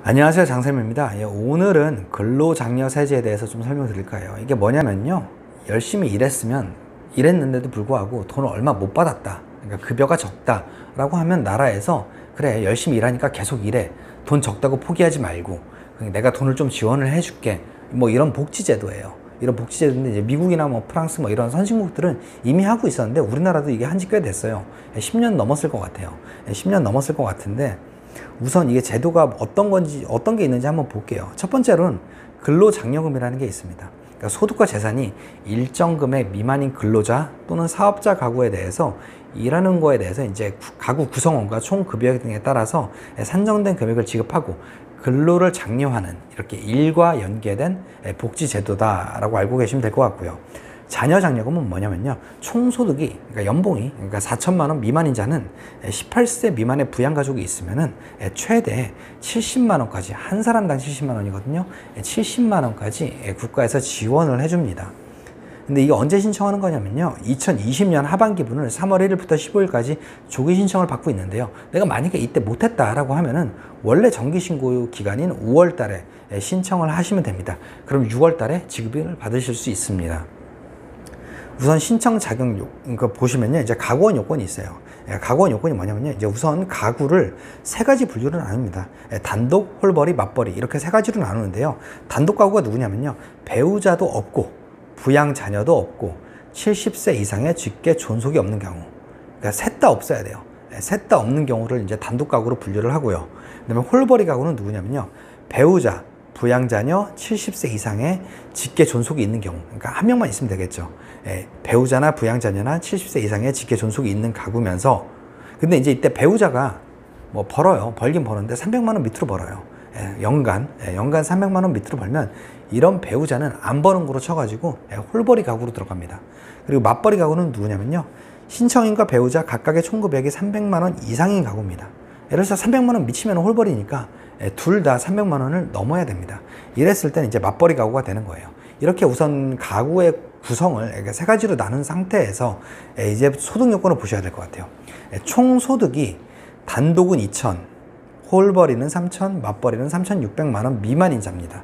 안녕하세요, 장쌤입니다. 오늘은 근로장려세제에 대해서 좀 설명드릴까요? 이게 뭐냐면요, 열심히 일했는데도 불구하고 돈을 얼마 못 받았다, 그러니까 급여가 적다 라고 하면 나라에서 그래, 열심히 일하니까 계속 일해, 돈 적다고 포기하지 말고 내가 돈을 좀 지원을 해줄게, 뭐 이런 복지제도예요. 이런 복지제도인데 이제 미국이나 뭐 프랑스 뭐 이런 선진국들은 이미 하고 있었는데 우리나라도 이게 한지 꽤 됐어요. 10년 넘었을 것 같아요. 10년 넘었을 것 같은데, 우선 이게 제도가 어떤 게 있는지 한번 볼게요. 첫 번째로는 근로장려금이라는 게 있습니다. 그러니까 소득과 재산이 일정 금액 미만인 근로자 또는 사업자 가구에 대해서 일하는 거에 대해서 이제 가구 구성원과 총 급여 등에 따라서 산정된 금액을 지급하고 근로를 장려하는, 이렇게 일과 연계된 복지 제도다라고 알고 계시면 될 것 같고요. 자녀 장려금은 뭐냐면요, 총소득이, 그러니까 연봉이, 그러니까 4천만 원 미만인 자는 18세 미만의 부양가족이 있으면은 최대 70만 원까지, 한 사람당 70만 원이거든요. 70만 원까지 국가에서 지원을 해줍니다. 근데 이게 언제 신청하는 거냐면요, 2020년 하반기분을 3월 1일부터 15일까지 조기 신청을 받고 있는데요, 내가 만약에 이때 못했다라고 하면은 원래 정기신고 기간인 5월 달에 신청을 하시면 됩니다. 그럼 6월 달에 지급을 받으실 수 있습니다. 우선 신청 자격 보시면요, 이제 가구원 요건이 있어요. 가구원 요건이 뭐냐면요, 이제 우선 가구를 세 가지 분류로 나눕니다. 단독, 홀벌이, 맞벌이, 이렇게 세 가지로 나누는데요. 단독 가구가 누구냐면요, 배우자도 없고 부양 자녀도 없고 70세 이상의 직계 존속이 없는 경우, 그러니까 셋 다 없어야 돼요. 셋 다 없는 경우를 이제 단독 가구로 분류를 하고요. 그다음에 홀벌이 가구는 누구냐면요, 배우자, 부양자녀 70세 이상의 직계 존속이 있는 경우, 그러니까 한 명만 있으면 되겠죠. 배우자나 부양자녀나 70세 이상의 직계 존속이 있는 가구면서, 근데 이제 이때 배우자가 뭐 벌긴 버는데 300만 원 밑으로 벌어요. 연간 300만 원 밑으로 벌면 이런 배우자는 안 버는 거로 쳐가지고 홀벌이 가구로 들어갑니다. 그리고 맞벌이 가구는 누구냐면요, 신청인과 배우자 각각의 총급액이 300만 원 이상인 가구입니다. 예를 들어서 300만 원 미치면 홀벌이니까 둘 다 300만 원을 넘어야 됩니다. 이랬을 때는 이제 맞벌이 가구가 되는 거예요. 이렇게 우선 가구의 구성을 세 가지로 나눈 상태에서 이제 소득 요건을 보셔야 될 것 같아요. 총 소득이 단독은 2천, 홀벌이는 3천, 맞벌이는 3,600만 원 미만인 자입니다.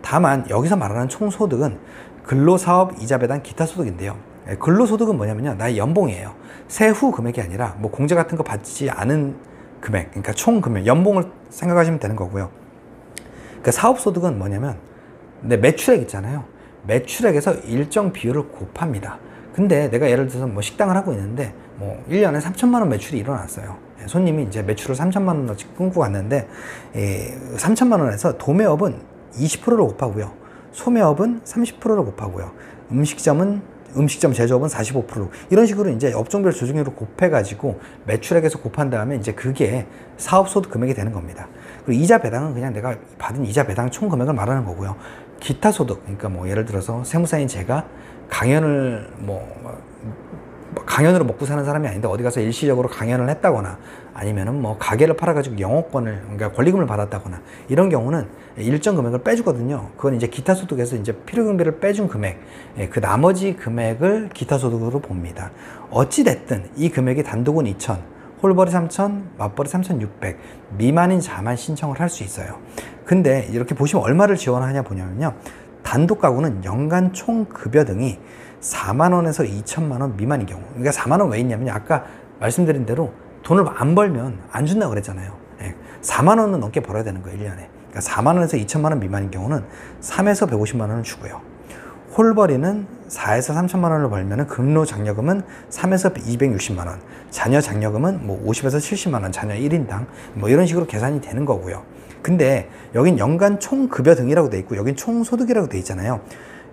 다만 여기서 말하는 총 소득은 근로사업 이자 배당 기타 소득인데요, 근로소득은 뭐냐면요, 나의 연봉이에요. 세후 금액이 아니라 뭐 공제 같은 거 받지 않은 금액, 그러니까 총 금액, 연봉을 생각하시면 되는 거고요. 그러니까 사업소득은 뭐냐면 내 매출액 있잖아요. 매출액에서 일정 비율을 곱합니다. 근데 내가 예를 들어서 뭐 식당을 하고 있는데 뭐 1년에 3천만 원 매출이 일어났어요. 손님이 이제 매출을 3천만 원어치 끊고 갔는데 3천만 원에서 도매업은 20%를 곱하고요, 소매업은 30%를 곱하고요, 음식점 제조업은 45%, 이런 식으로 이제 업종별 조정률을 곱해가지고 매출액에서 곱한 다음에 이제 그게 사업소득 금액이 되는 겁니다. 그리고 이자 배당은 그냥 내가 받은 이자 배당 총 금액을 말하는 거고요. 기타 소득, 그러니까 뭐 예를 들어서 세무사인 제가 강연으로 먹고 사는 사람이 아닌데 어디 가서 일시적으로 강연을 했다거나, 아니면은 뭐 가게를 팔아가지고 영업권을, 그러니까 권리금을 받았다거나, 이런 경우는 일정 금액을 빼주거든요. 그건 이제 기타 소득에서 이제 필요경비를 빼준 금액, 그 나머지 금액을 기타 소득으로 봅니다. 어찌됐든 이 금액이 단독은 2천, 홀벌이 3천, 맞벌이 3,600 미만인 자만 신청을 할 수 있어요. 근데 이렇게 보시면 얼마를 지원하냐 보냐면요, 단독 가구는 연간 총 급여 등이 4만 원에서 2천만 원 미만인 경우, 그러니까 4만 원 왜 있냐면 아까 말씀드린 대로 돈을 안 벌면 안 준다고 그랬잖아요. 4만 원은 넘게 벌어야 되는 거예요, 1년에. 그러니까 4만 원에서 2천만 원 미만인 경우는 3에서 150만 원을 주고요. 홀벌이는 4에서 3천만 원을 벌면은 근로장려금은 3에서 260만 원, 자녀 장려금은 뭐 50에서 70만 원, 자녀 1인당 뭐 이런 식으로 계산이 되는 거고요. 근데 여긴 연간 총급여 등이라고 돼 있고 여긴 총소득이라고 돼 있잖아요.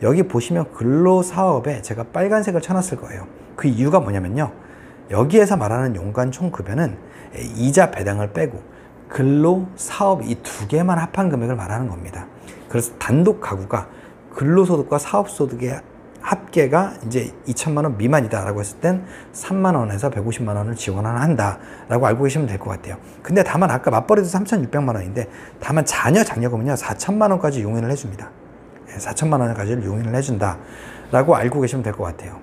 여기 보시면 근로사업에 제가 빨간색을 쳐놨을 거예요. 그 이유가 뭐냐면요, 여기에서 말하는 연간 총급여는 이자 배당을 빼고 근로사업 이 두 개만 합한 금액을 말하는 겁니다. 그래서 단독 가구가 근로소득과 사업소득의 합계가 이제 2천만 원 미만이다라고 했을 땐 3만 원에서 150만 원을 지원을 한다라고 알고 계시면 될 것 같아요. 근데 다만 아까 맞벌이도 3,600만 원인데 다만 자녀 장려금은요 4천만 원까지 용인을 해줍니다. 4천만 원까지를 용인을 해준다라고 알고 계시면 될 것 같아요.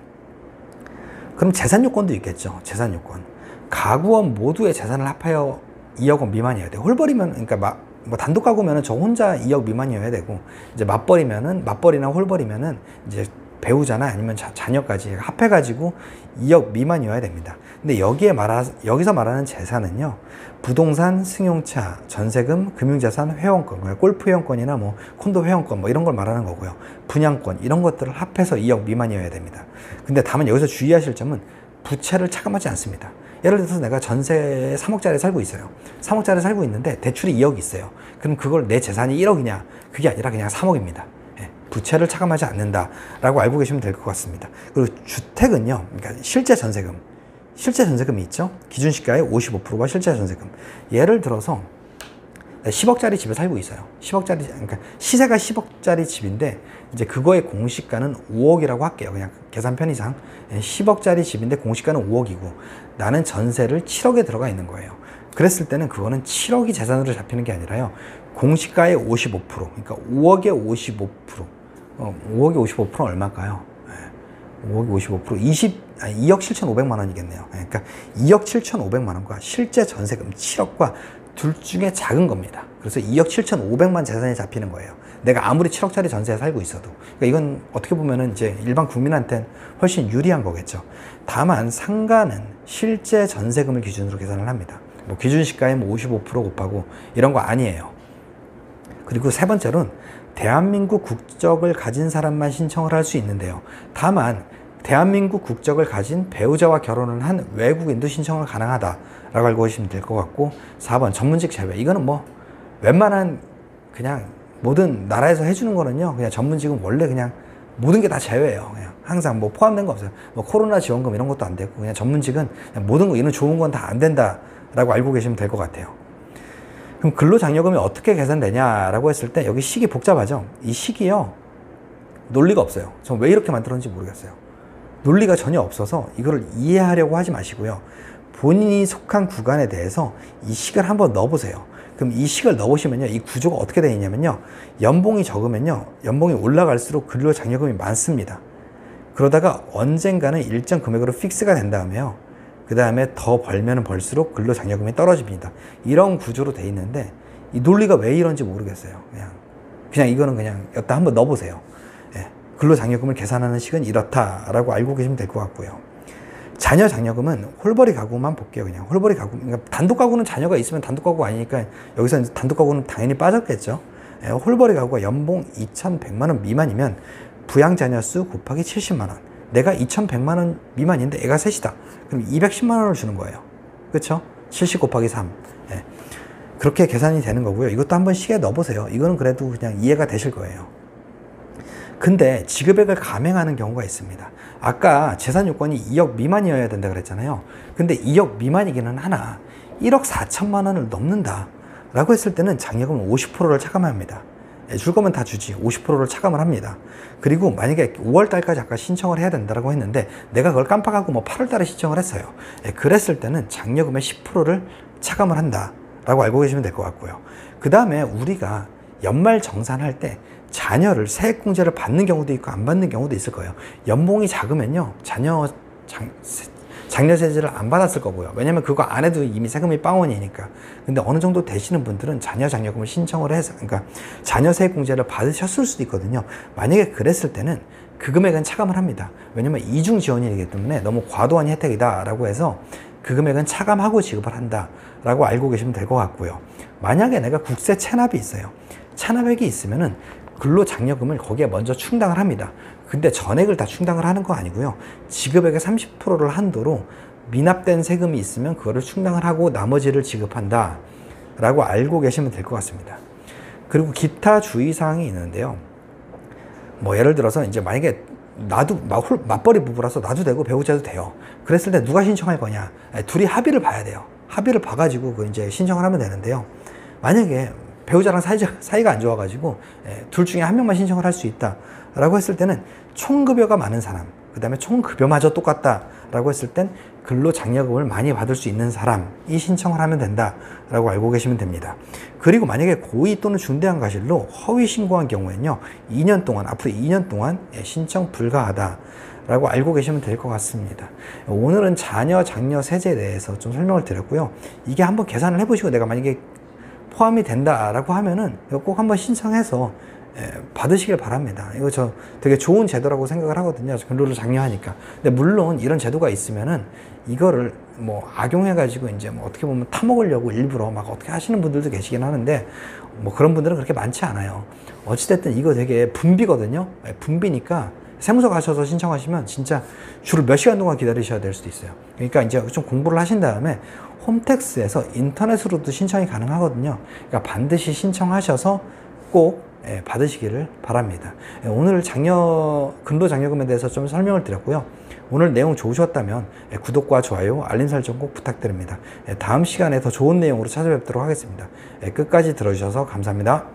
그럼 재산 요건도 있겠죠. 재산 요건. 가구원 모두의 재산을 합하여 2억 원 미만이어야 돼요. 홀벌이면, 그러니까 뭐 단독 가구면은 저 혼자 2억 미만이어야 되고, 이제 맞벌이나 홀벌이면은 이제 배우자나 아니면 자녀까지 합해가지고 2억 미만이어야 됩니다. 근데 여기서 말하는 재산은요, 부동산, 승용차, 전세금, 금융자산, 회원권, 그러니까 골프 회원권이나 뭐 콘도 회원권 뭐 이런 걸 말하는 거고요. 분양권 이런 것들을 합해서 2억 미만이어야 됩니다. 근데 다만 여기서 주의하실 점은 부채를 차감하지 않습니다. 예를 들어서 내가 전세에 3억짜리 살고 있어요. 3억짜리 살고 있는데 대출이 2억이 있어요. 그럼 그걸 내 재산이 1억이냐? 그게 아니라 그냥 3억입니다. 부채를 차감하지 않는다라고 알고 계시면 될 것 같습니다. 그리고 주택은요, 그러니까 실제 전세금이 있죠. 기준시가의 55%가 실제 전세금. 예를 들어서 10억짜리 집에 살고 있어요. 그러니까 시세가 10억짜리 집인데 이제 그거의 공시가는 5억이라고 할게요. 그냥 계산 편의상 10억짜리 집인데 공시가는 5억이고 나는 전세를 7억에 들어가 있는 거예요. 그랬을 때는 그거는 7억이 재산으로 잡히는 게 아니라요, 공시가의 55%, 그러니까 5억의 55%, 5억의 55%는 얼마일까요? 5억의 55%, 2억 7,500만 원이겠네요. 그러니까 2억 7,500만 원과 실제 전세금 7억과 둘 중에 작은 겁니다. 그래서 2억 7,500만 재산이 잡히는 거예요. 내가 아무리 7억짜리 전세에 살고 있어도. 그러니까 이건 어떻게 보면은 이제 일반 국민한테는 훨씬 유리한 거겠죠. 다만 상가는 실제 전세금을 기준으로 계산을 합니다. 뭐 기준시가에 뭐 55% 곱하고 이런 거 아니에요. 그리고 세 번째로는 대한민국 국적을 가진 사람만 신청을 할 수 있는데요. 다만 대한민국 국적을 가진 배우자와 결혼을 한 외국인도 신청을 가능하다라고 알고 계시면 될 것 같고, 4번 전문직 제외. 이거는 뭐 웬만한 그냥 모든 나라에서 해주는 거는요, 그냥 전문직은 원래 그냥 모든 게 다 제외예요. 그냥 항상 뭐 포함된 거 없어요. 뭐 코로나 지원금 이런 것도 안 되고, 그냥 전문직은 그냥 모든 거, 이런 좋은 건 다 안 된다라고 알고 계시면 될 것 같아요. 그럼 근로장려금이 어떻게 계산되냐라고 했을 때 여기 식이 복잡하죠. 이 식이요, 논리가 없어요. 전 왜 이렇게 만들었는지 모르겠어요. 논리가 전혀 없어서 이거를 이해하려고 하지 마시고요. 본인이 속한 구간에 대해서 이 식을 한번 넣어보세요. 그럼 이 식을 넣으시면요, 이 구조가 어떻게 되어 있냐면요, 연봉이 적으면요, 연봉이 올라갈수록 근로장려금이 많습니다. 그러다가 언젠가는 일정 금액으로 픽스가 된 다음에요, 그 다음에 더 벌면 벌수록 근로장려금이 떨어집니다. 이런 구조로 돼 있는데 이 논리가 왜 이런지 모르겠어요. 그냥 이거는 그냥 여기다 한번 넣어보세요. 근로장려금을 계산하는 식은 이렇다라고 알고 계시면 될 것 같고요. 자녀 장려금은 홀벌이 가구만 볼게요. 그냥 홀벌이 가구, 그러니까 단독 가구는 자녀가 있으면 단독 가구 아니니까 여기서 이제 단독 가구는 당연히 빠졌겠죠. 홀벌이 가구가 연봉 2,100만 원 미만이면 부양 자녀 수 곱하기 70만 원. 내가 2,100만 원 미만인데 애가 셋이다. 그럼 210만 원을 주는 거예요. 그렇죠? 70 곱하기 3. 그렇게 계산이 되는 거고요. 이것도 한번 식에 넣어보세요. 이거는 그래도 그냥 이해가 되실 거예요. 근데 지급액을 감행하는 경우가 있습니다. 아까 재산 요건이 2억 미만이어야 된다 그랬잖아요. 근데 2억 미만이기는 하나 1억 4천만 원을 넘는다 라고 했을 때는 장려금 50%를 차감합니다. 줄 거면 다 주지 50%를 차감을 합니다. 그리고 만약에 5월 달까지 아까 신청을 해야 된다고 했는데 내가 그걸 깜빡하고 뭐 8월 달에 신청을 했어요. 그랬을 때는 장려금의 10%를 차감을 한다 라고 알고 계시면 될 것 같고요. 그 다음에 우리가 연말 정산할 때 자녀를 세액공제를 받는 경우도 있고 안 받는 경우도 있을 거예요. 연봉이 작으면요, 장려세제를 안 받았을 거고요. 왜냐면 그거 안 해도 이미 세금이 빵원이니까. 근데 어느 정도 되시는 분들은 장려금을 신청을 해서, 그러니까 자녀 세액공제를 받으셨을 수도 있거든요. 만약에 그랬을 때는 그 금액은 차감을 합니다. 왜냐면 이중 지원이기 때문에 너무 과도한 혜택이다 라고 해서 그 금액은 차감하고 지급을 한다 라고 알고 계시면 될 것 같고요. 만약에 내가 국세 체납이 있어요. 체납액이 있으면은 근로장려금을 거기에 먼저 충당을 합니다. 근데 전액을 다 충당을 하는 거 아니고요. 지급액의 30%를 한도로 미납된 세금이 있으면 그거를 충당을 하고 나머지를 지급한다 라고 알고 계시면 될 것 같습니다. 그리고 기타 주의사항이 있는데요. 뭐 예를 들어서 이제 만약에 나도 맞벌이 부부라서 나도 되고 배우자도 돼요. 그랬을 때 누가 신청할 거냐? 둘이 합의를 봐야 돼요. 합의를 봐가지고 그 이제 신청을 하면 되는데요. 만약에 배우자랑 사이가 안 좋아가지고 둘 중에 한 명만 신청을 할 수 있다 라고 했을 때는 총급여가 많은 사람, 그 다음에 총급여마저 똑같다 라고 했을 땐 근로장려금을 많이 받을 수 있는 사람이 신청을 하면 된다 라고 알고 계시면 됩니다. 그리고 만약에 고의 또는 중대한 과실로 허위 신고한 경우에는요, 2년 동안, 앞으로 2년 동안 신청 불가하다 라고 알고 계시면 될 것 같습니다. 오늘은 자녀 장려 세제에 대해서 좀 설명을 드렸고요. 이게 한번 계산을 해보시고 내가 만약에 포함이 된다라고 하면은 이거 꼭 한번 신청해서 받으시길 바랍니다. 이거 저 되게 좋은 제도라고 생각을 하거든요. 근로를 장려하니까. 근데 물론 이런 제도가 있으면은 이거를 뭐 악용해가지고 이제 뭐 어떻게 보면 타먹으려고 일부러 막 어떻게 하시는 분들도 계시긴 하는데 뭐 그런 분들은 그렇게 많지 않아요. 어찌됐든 이거 되게 분비거든요. 분비니까 세무서 가셔서 신청하시면 진짜 줄을 몇 시간 동안 기다리셔야 될 수도 있어요. 그러니까 이제 좀 공부를 하신 다음에 홈택스에서 인터넷으로도 신청이 가능하거든요. 그러니까 반드시 신청하셔서 꼭 받으시기를 바랍니다. 오늘 근로장려금에 대해서 좀 설명을 드렸고요. 오늘 내용 좋으셨다면 구독과 좋아요, 알림 설정 꼭 부탁드립니다. 다음 시간에 더 좋은 내용으로 찾아뵙도록 하겠습니다. 끝까지 들어주셔서 감사합니다.